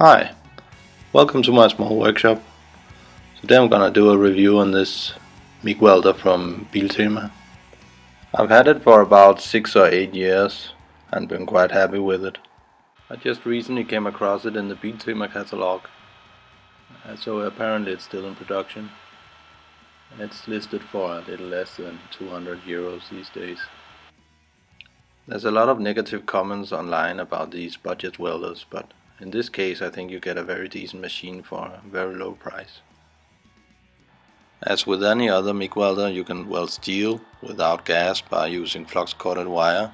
Hi, welcome to my small workshop. Today I'm gonna do a review on this MIG Welder from BILTEMA. I've had it for about 6 or 8 years and been quite happy with it. I just recently came across it in the BILTEMA catalogue, so apparently it's still in production. It's listed for a little less than 200 euros these days. There's a lot of negative comments online about these budget welders, but in this case I think you get a very decent machine for a very low price. As with any other MIG welder, you can weld steel without gas by using flux-coated wire,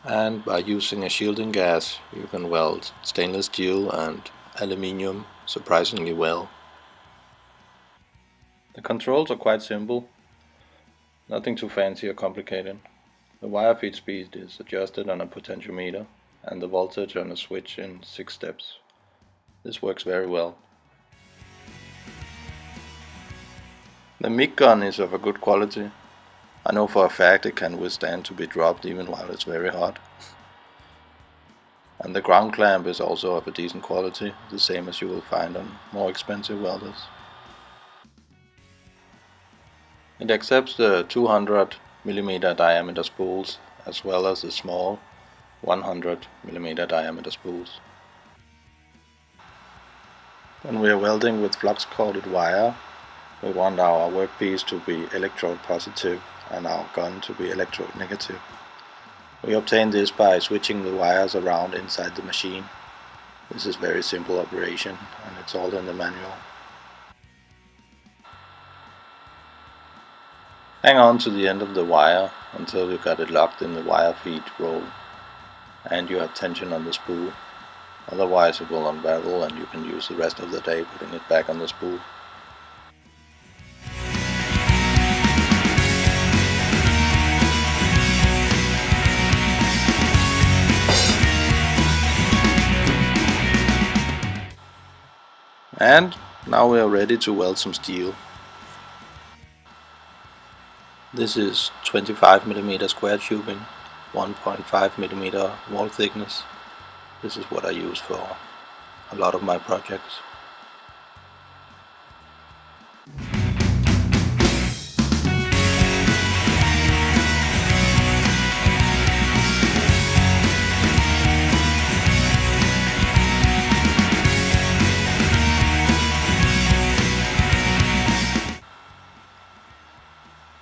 and by using a shielding gas you can weld stainless steel and aluminium surprisingly well. The controls are quite simple, nothing too fancy or complicated. The wire feed speed is adjusted on a potentiometer and the voltage on a switch in 6 steps. This works very well. The MIG gun is of a good quality. I know for a fact it can withstand to be dropped even while it's very hot. And the ground clamp is also of a decent quality, the same as you will find on more expensive welders. It accepts the 200mm diameter spools as well as the small 100mm diameter spools. When we are welding with flux-coated wire, we want our workpiece to be electrode positive and our gun to be electrode negative. We obtain this by switching the wires around inside the machine. This is very simple operation and it's all in the manual. Hang on to the end of the wire until you got it locked in the wire feed roll and you have tension on the spool. Otherwise it will unravel and you can use the rest of the day putting it back on the spool. And now we are ready to weld some steel. This is 25mm square tubing, 1.5mm wall thickness. This is what I use for a lot of my projects.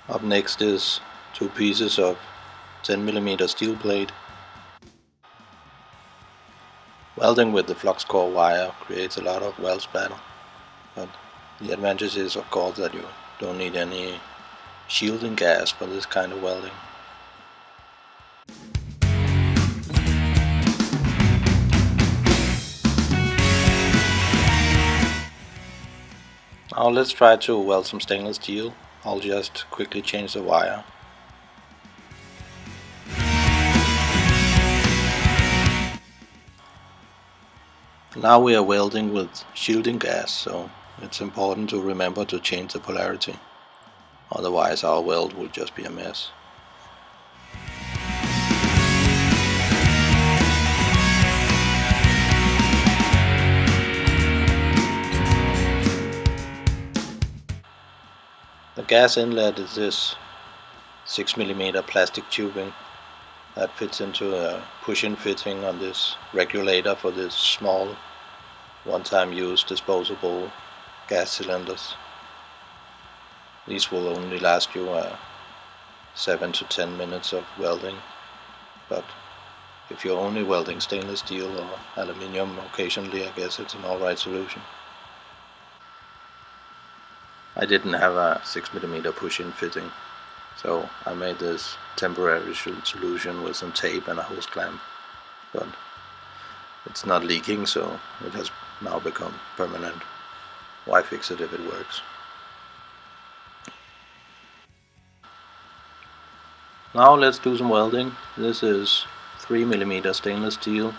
Up next is 2 pieces of 10mm steel plate. Welding with the flux-core wire creates a lot of weld splatter, but the advantage is of course that you don't need any shielding gas for this kind of welding. Now let's try to weld some stainless steel. I'll just quickly change the wire. Now we are welding with shielding gas, so it's important to remember to change the polarity. Otherwise our weld will just be a mess. The gas inlet is this 6mm plastic tubing that fits into a push-in fitting on this regulator for this small one-time use disposable gas cylinders. These will only last you 7 to 10 minutes of welding, but if you're only welding stainless steel or aluminium occasionally, I guess it's an alright solution. I didn't have a 6mm push-in fitting, so I made this temporary solution with some tape and a hose clamp, but it's not leaking, so it has now become permanent. Why fix it if it works? Now let's do some welding. This is 3mm stainless steel.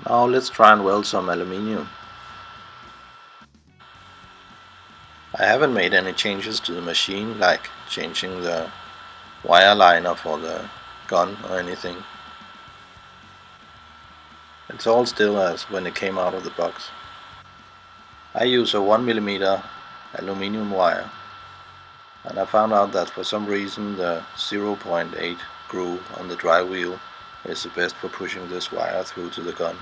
Now let's try and weld some aluminium. I haven't made any changes to the machine, like changing the wire liner for the gun or anything. It's all still as when it came out of the box. I use a 1mm aluminium wire, and I found out that for some reason the 0.8 groove on the drive wheel is the best for pushing this wire through to the gun.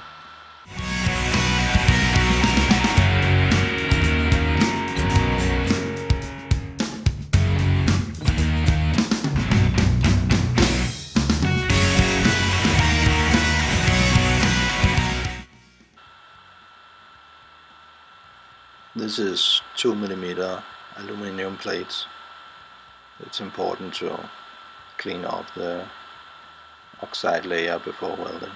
This is 2mm aluminium plates. It's important to clean off the oxide layer before welding.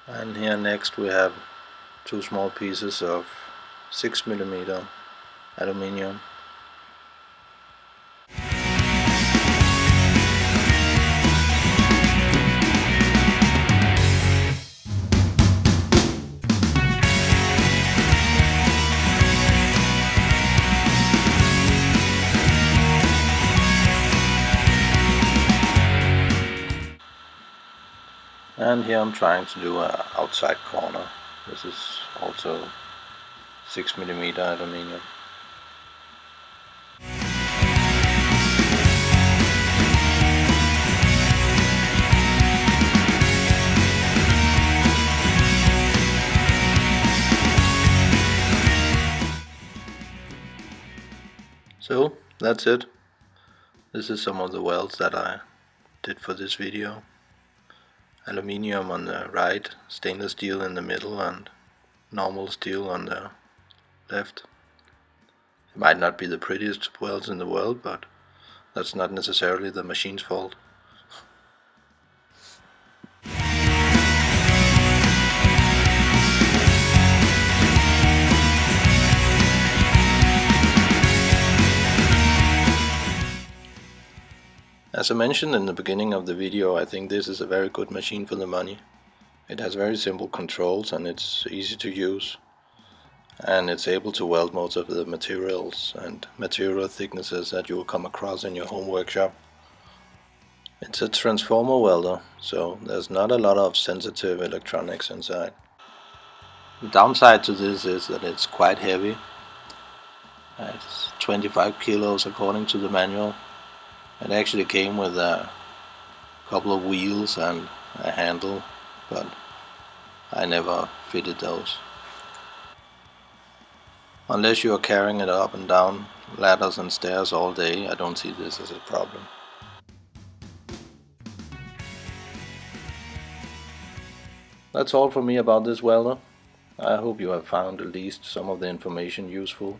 And here next we have two small pieces of 6mm aluminium. And here I'm trying to do an outside corner. This is also 6mm aluminium. So that's it. This is some of the welds that I did for this video. Aluminium on the right, stainless steel in the middle, and normal steel on the left. It might not be the prettiest welds in the world, but that's not necessarily the machine's fault. As I mentioned in the beginning of the video, I think this is a very good machine for the money. It has very simple controls and it's easy to use. And it's able to weld most of the materials and material thicknesses that you will come across in your home workshop. It's a transformer welder, so there's not a lot of sensitive electronics inside. The downside to this is that it's quite heavy. It's 25 kilos according to the manual. It actually came with a couple of wheels and a handle, but I never fitted those. Unless you are carrying it up and down ladders and stairs all day, I don't see this as a problem. That's all for me about this welder. I hope you have found at least some of the information useful.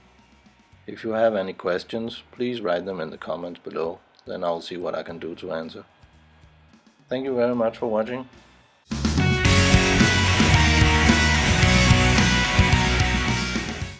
If you have any questions, please write them in the comments below, then I'll see what I can do to answer. Thank you very much for watching.